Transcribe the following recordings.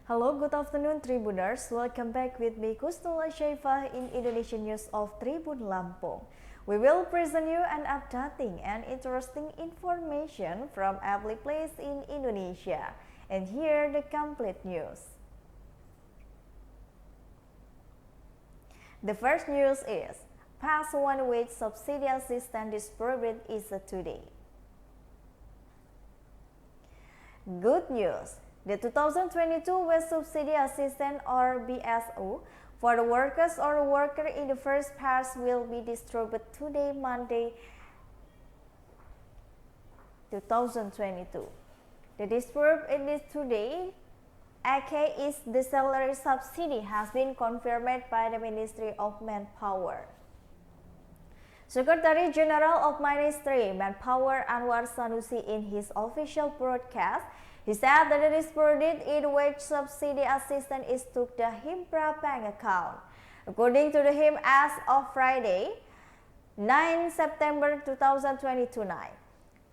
Hello, good afternoon Tribuners. Welcome back with me Kusnula Syaifah in Indonesian News of Tribun Lampung. We will present you an updating and interesting information from every place in Indonesia. And here the complete news. The first news is, past 1 week subsidy assistance distributed is today. Good news. The 2022 West Subsidy Assistance or BSU for the workers or worker in the first phase will be distributed today, Monday, 2022. The distribution is today, aka is the salary subsidy has been confirmed by the Ministry of Manpower. Secretary General of Ministry Manpower Anwar Sanusi in his official broadcast, he said that the distributed in-wage subsidy assistance is to the Himpra bank account. According to him, as of Friday, 9 September 2022 night,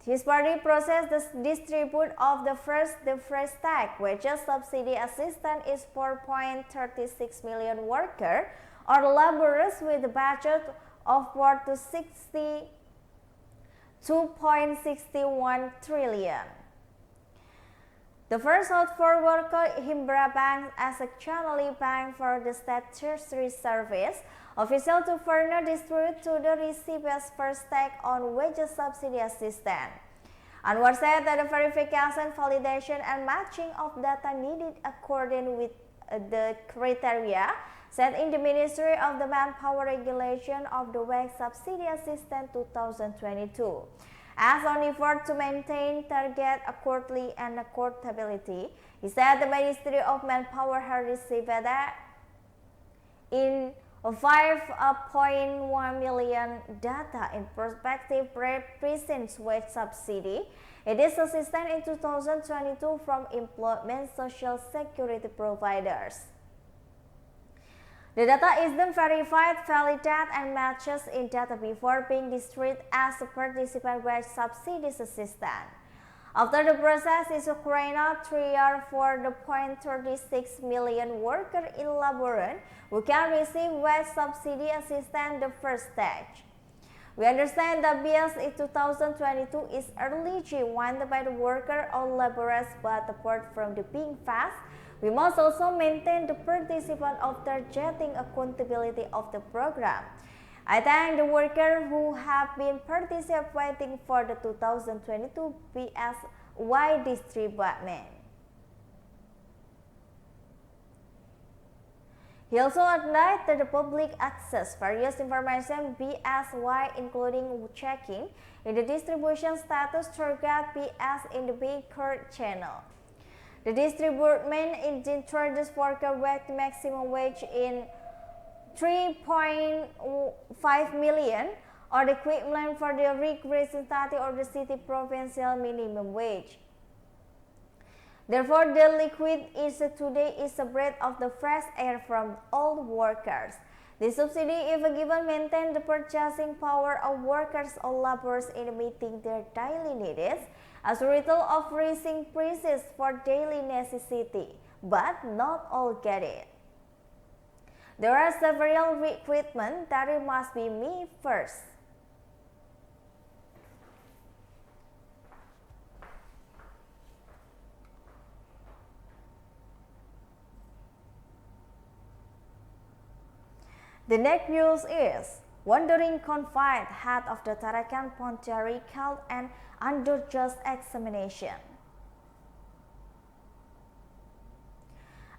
his party processed the distribute of the first tag wages subsidy assistance is 4.36 million workers or laborers with a budget of 2.61 trillion. The first out for worker Himpra Bank as a channel bank for the state tertiary service official to further distribute to the recipients first tag on wages subsidy assistance. Anwar said that the verification, validation, and matching of data needed according with the criteria set in the Ministry of the Manpower Regulation of the Wage Subsidy Assistance 2022. As on effort to maintain target accurately and accountability, he said the Ministry of Manpower has received that in 5.1 million data in prospective present wage subsidy. It is assistance in 2022 from employment social security providers. The data is then verified, validated, and matches in data before being distributed as a participant wage subsidy assistance. After the process is carried out 3 years for the 0.36 million workers in labor who can receive wage subsidy assistance the first stage. We understand that BS in 2022 is early wanted by the worker or laborers, but apart from the being fast, we must also maintain the participant of targeting accountability of the program. I thank the workers who have been participating for the 2022 BSY distribution. He also acknowledged that the public access various information BSY including checking in the distribution status target BS in the Baker channel. The distribution is introduced worker wage maximum wage in 3.5 million or the equivalent for the representative or the city provincial minimum wage. Therefore, the liquid is today is a breath of the fresh air from all workers. The subsidy, if given, maintain the purchasing power of workers or laborers in meeting their daily needs as a result of rising prices for daily necessity, but not all get it. There are several requirements that it must be met first. The next news is, wandering confined head of the Tarakan Pontiari held and under just examination.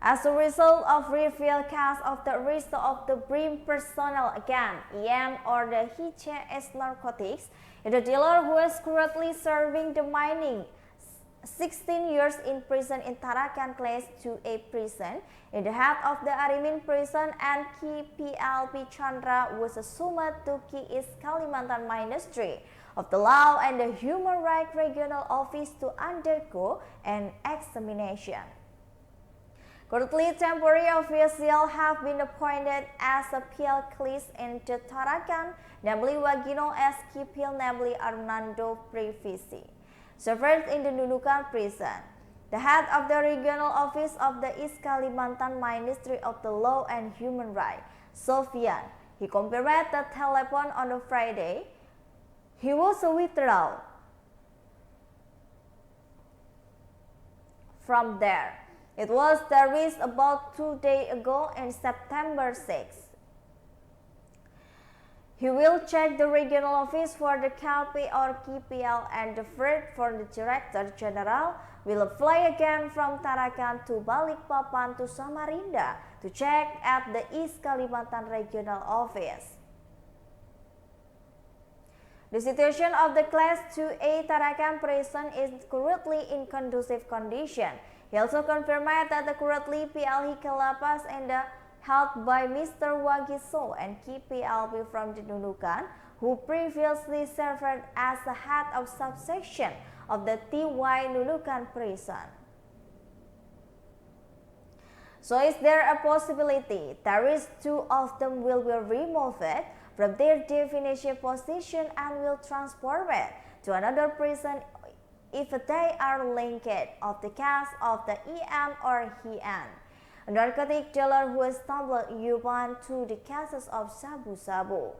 As a result of revealed case of the arrest of the BRIM personnel again, EM or the HCS narcotics, the dealer who is currently serving the mining 16 years in prison in Tarakan Class 2A prison, in the head of the Arimin prison and KPLP Chandra was assumed to Ki Kalimantan Ministry of the Law and the Human Rights Regional Office to undergo an examination. Currently, temporary officials have been appointed as a PL Clis in the Tarakan, namely Wagino as Kipil, namely Arnando Previsi, served in the Nunukan prison. the head of the regional office of the East Kalimantan Ministry of the Law and Human Rights, Sofian, he confirmed the telephone on a Friday. He was withdrawn from there. It was released about 2 days ago on September 6. He will check the regional office for the KP or KPL and the threat for the Director General will fly again from Tarakan to Balikpapan to Samarinda to check at the East Kalimantan Regional Office. The situation of the Class 2A Tarakan prison is currently in conducive condition. He also confirmed that the currently PLH Kalapas and held by Mr. Wagiso and KPLB from the Nunukan, who previously served as the head of subsection of the TY Nunukan prison. So is there a possibility that is 2 of them will be removed from their definition position and will transform it to another prison if they are linked of the case of the EM or HEN, a narcotic dealer who stumbled upon to the cases of Sabu Sabu.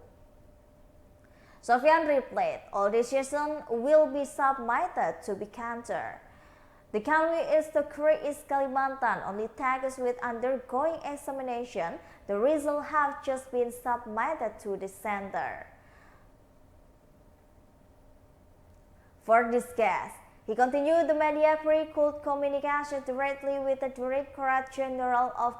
Sofian replied, all decisions will be submitted to be countered. The country is the correct East Kalimantan only tags with undergoing examination. The results have just been submitted to the center. For this case, he continued, the media could communicate directly with the Directorate General of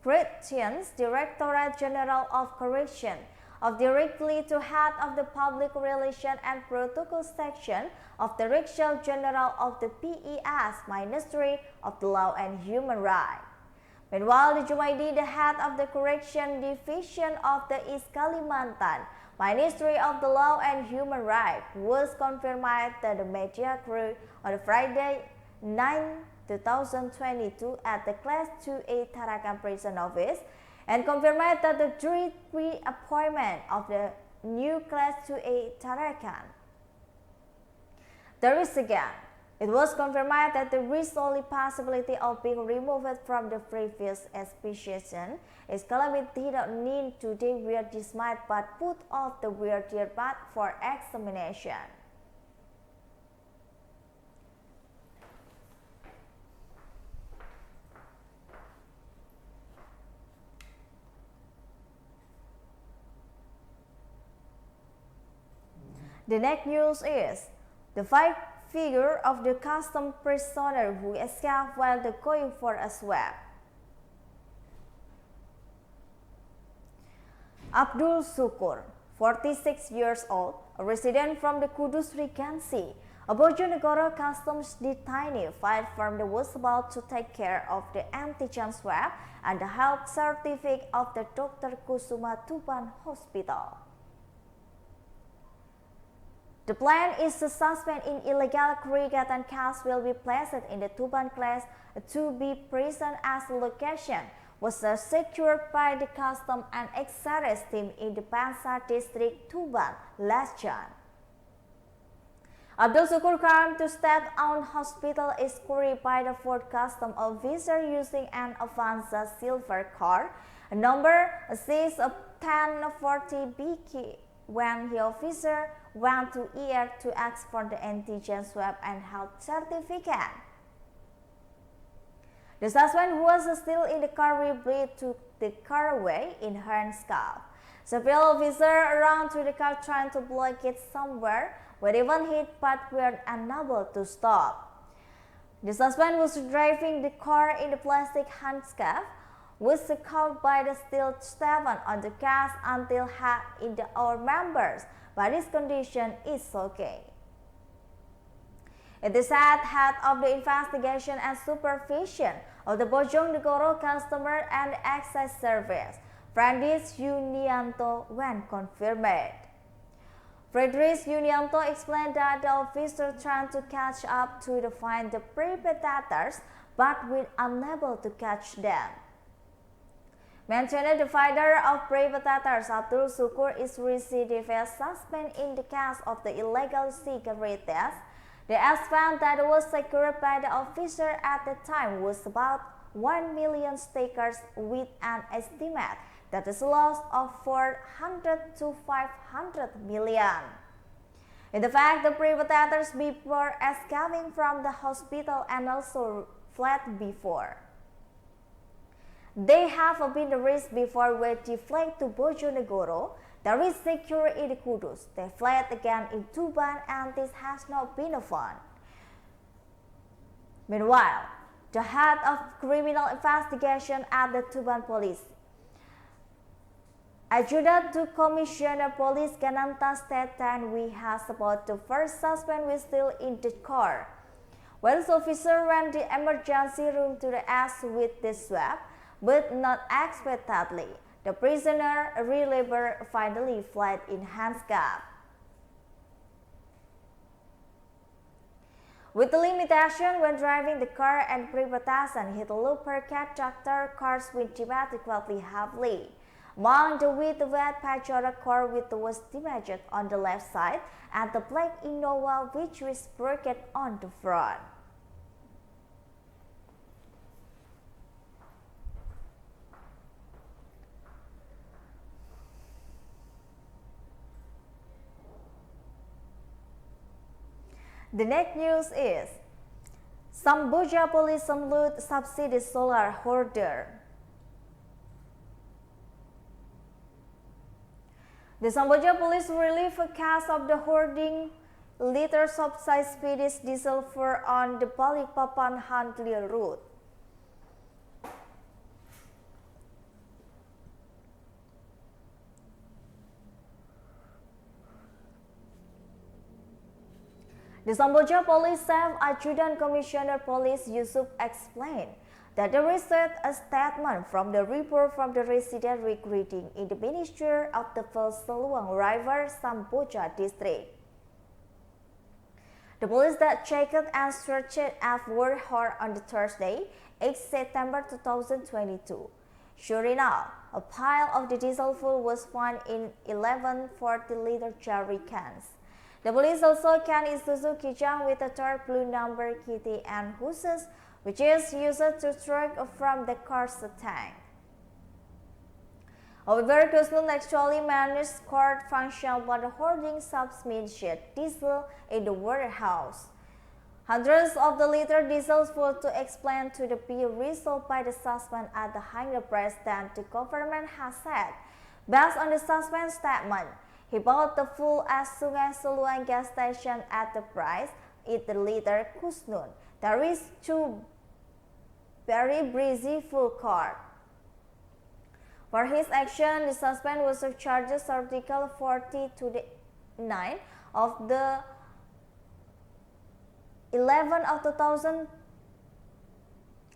Corrections, Directorate General of Correction, of directly to head of the Public Relations and Protocol Section of the Directorate General of the PES, Ministry of the Law and Human Rights. Meanwhile, the Jumaidi, the head of the Correction Division of the East Kalimantan, Ministry of the Law and Human Rights, was confirmed to the media crew on Friday 9, 2022 at the Class 2A Tarakan Prison Office and confirmed that the jury pre-appointment of the new Class 2A Tarakan. There is again, it was confirmed that there is only possibility of being removed from the previous expiation. Its calamity did not need to they were dismissed but put off the weird but for examination. The next news is the 5 figure of the custom prisoner who escaped while going for a swab. Abdul Sukur, 46 years old, a resident from the Kudus Regency, a Bojonegoro customs detainee, filed from the was about to take care of the antigen swab and the health certificate of the Dr. Kusuma Tuban Hospital. The plan is to suspend in illegal kegiatan case will be placed in the Tuban Class 2B prison as the location was secured by the Custom and Excise team in the Pansar District, Tuban, last June. Abdul Sukur came to state-owned hospital is queried by the 4th Custom officer using an Avanza silver card, number 61040 BK, when the officer went to ER to ask for the antigen swab and health certificate. The suspect who was still in the car briefly took the car away in handscuff. Several officers around to the car trying to block it somewhere, were even hit but were unable to stop. The suspect was driving the car in the plastic handcuff, was caught by the steel steven on the gas until had in the our members, but his condition is okay. It is said head of the investigation and supervision of the Bojonegoro Customer and Excise Service, Frandis Yunianto, when confirmed. Frederick Yunianto explained that the officer tried to catch up to find the perpetrators but were unable to catch them. Mentioned the fighter of perpetrators Abdul Sukur is recidivist suspect in the case of the illegal cigarette test. The estimate that was secured by the officer at the time was about 1 million stickers, with an estimate that is loss of 400 to 500 million. In fact, the perpetrators before escaping from the hospital and also fled before. They have been arrested before when they fled to Bojonegoro. There is security in Kudus. They fled again in Tuban, and this has not been found. Meanwhile, the head of criminal investigation at the Tuban police, Adjutant to Commissioner Police Kananta stated, we have about the first suspect was still in the car. When the officer ran the emergency room to the ass with the swab, but not expectedly, the prisoner reliever finally fled in handcuffs. With the limitation when driving the car and pre-patation, hit the looper cat tractor cars with dramatically heavily. Among the with the wet Pajero car with the was damaged on the left side and the black Innova which was broken on the front. The next news is Samboja police loot subsidy solar hoarder. The Samboja police relieved a case of the hoarding liters of Swedish diesel for on the Balikpapan Handli route. The Samboja Police Chief Adjutant Commissioner Police Yusuf explained that they received a statement from the report from the resident recruiting in the Ministry of the First Seluang River, Samboja district. The police that checked and searched after her on the Thursday, 8 September 2022. Sure enough, a pile of the diesel fuel was found in 11 40-liter jerry cans. The police also can Isuzu Kijang with a dark blue number kitty and hoses, which is used to track from the car's tank. However, Kusnun actually managed court function by hoarding submerged diesel in the warehouse. Hundreds of the liter diesel fuel to explain to the be resolved by the suspect at the higher price than the government has said. Based on the suspect's statement, he bought the fuel at Sungai Seluang gas station at the price it the liter Kusnun. There is two very breezy full card. For his action, the suspect was charged Article 40 to the 9 of the 11 of 2000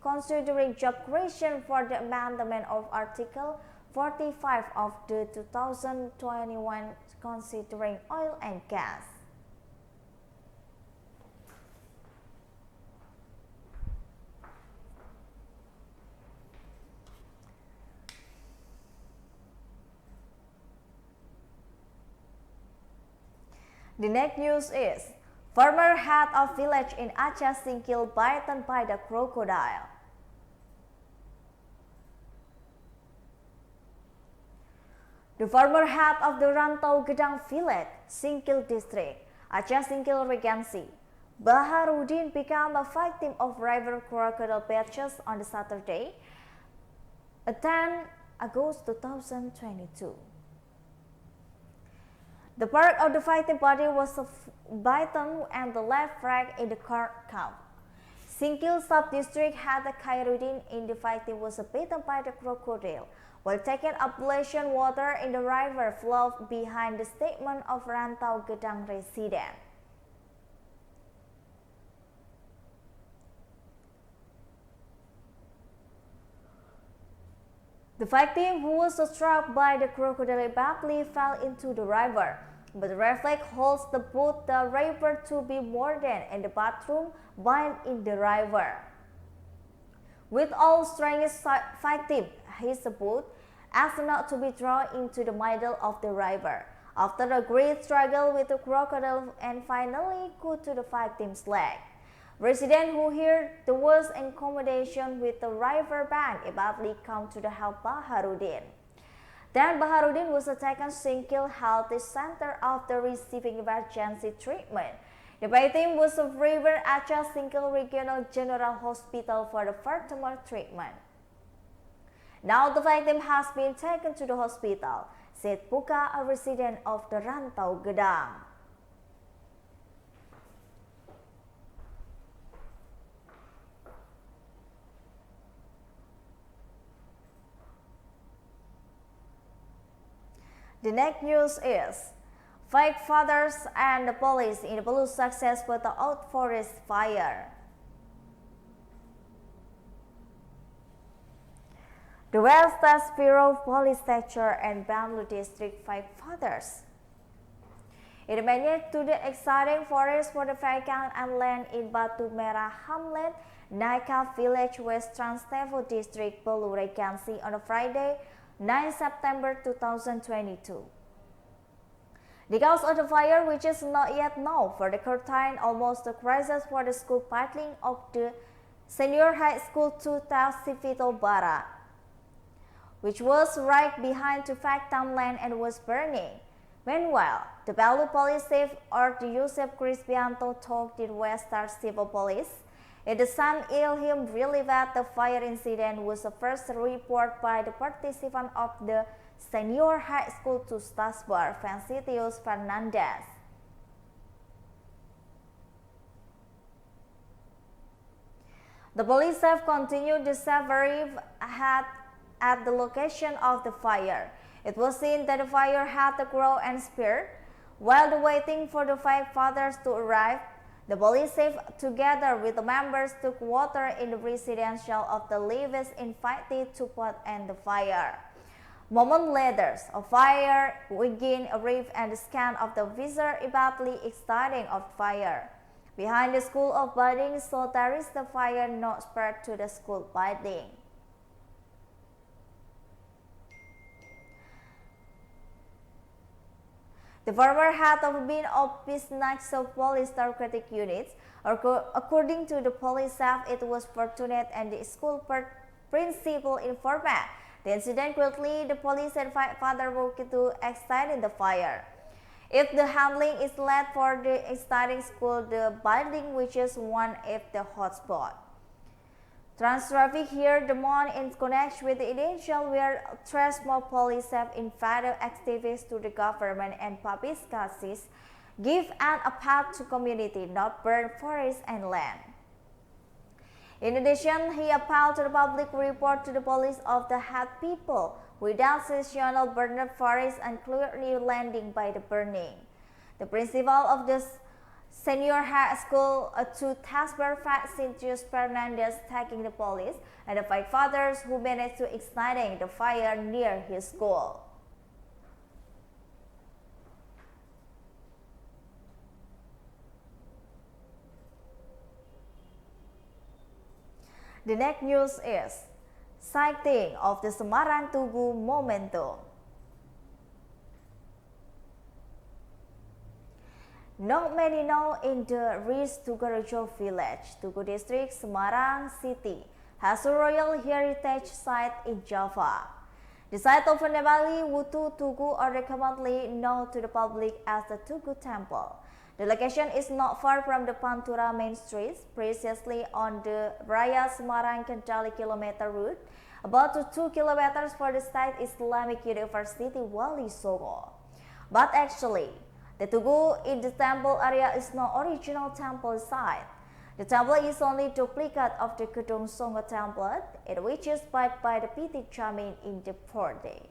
considering job creation for the amendment of Article 45 of the 2021 considering oil and gas. The next news is former head of village in Aceh Singkil bitten by the crocodile. The former head of the Rantau Gedang village, Singkil district, Aceh Singkil Regency, Baharudin became a victim of river crocodile bites on the Saturday, 10 August 2022. The part of the fighting body was bitten and the left leg in the calf. Singkil sub-district had a Khairuddin in the fighting was bitten by the crocodile while taking ablation water in the river flow behind the statement of Rantau Gedang resident. The victim, who was struck by the crocodile, badly fell into the river, but the reflex holds the boat the raper to be more than in the bathroom while in the river. With all strength fighting his boat as not to be drawn into the middle of the river. after a great struggle with the crocodile and finally cut to the victim's leg. Residents who heard the words in accommodation with the river bank immediately come to the help Baharudin. Then Baharudin was taken to Singkil Health Center after receiving emergency treatment. The victim was referred to Singkil Regional General Hospital for the further treatment. Now the victim has been taken to the hospital, said Puka, a resident of the Rantau Gedang. The next news is fake fathers and the police in the Belu success with the out forest fire. The West State Bureau of Police Sector and Banglu District fake fathers. It managed to the exciting forest for the vacant and land in Batu Merah Hamlet, Naika Village, West Trans-Tevo District, Belu Regency on a Friday, 9 September 2022. The cause of the fire, which is not yet known, for the curtain almost the crisis for the school parking of the Senior High School 2000 Civito Barat, which was right behind the victim land and was burning. Meanwhile, the Belu Police Chief or the Yusuf Crispianto told the Western Civil Police in the same him really that the fire incident was the first report by the participant of the Senior High School to Stasbar, Francitius Fernandez. The police have continued the survey at the location of the fire. It was seen that the fire had to grow and spread. While waiting for the five fathers to arrive, the police chief, together with the members, took water in the residential of the Levis invited to put out the fire. Moment later, a fire began to reach and the scan of the visitor immediately exciting of fire. Behind the school of building, so there is the fire not spread to the school building. The former head of been of business of police narcotic units. According to the police staff, it was fortunate and the school principal informed. The incident quickly, the police and father worked to extend the fire. If the handling is led for the exciting school, the building which is one of the hotspot. Trans traffic here the month in connection with the initial where more police have invited activists to the government and public cases give an appeal to community not burn forest and land. In addition, he appealed to the public report to the police of the head people without seasonal burned forest and clear new landing by the burning. The principal of the Senior High School to Tasbar Francitius Fernandez taking the police and the five fathers who managed to extinguish the fire near his school. The next news is sighting of the Semarang Tugu momentum. Not many know in the rich Tugurejo village, Tugu district, Semarang city, has a royal heritage site in Java. The site of Nebali Wutu Tugu are commonly known to the public as the Tugu Temple. The location is not far from the Pantura main street, precisely on the Raya Semarang Kendali kilometer route, about 2 kilometers for the state Islamic University Wali Songo. But actually, the Tugu in the temple area is no original temple site. The temple is only a duplicate of the Kedung Songo temple, which is built by the Piti Chamin in the 4th.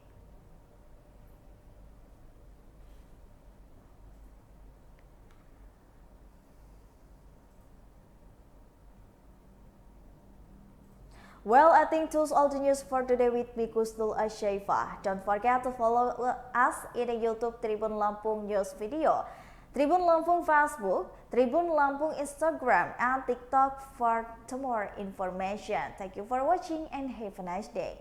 Well, I think that's all the news for today with me, Kusnul Ashaifa. Don't forget to follow us in the YouTube Tribun Lampung news video, Tribun Lampung Facebook, Tribun Lampung Instagram, and TikTok for more information. Thank you for watching and have a nice day.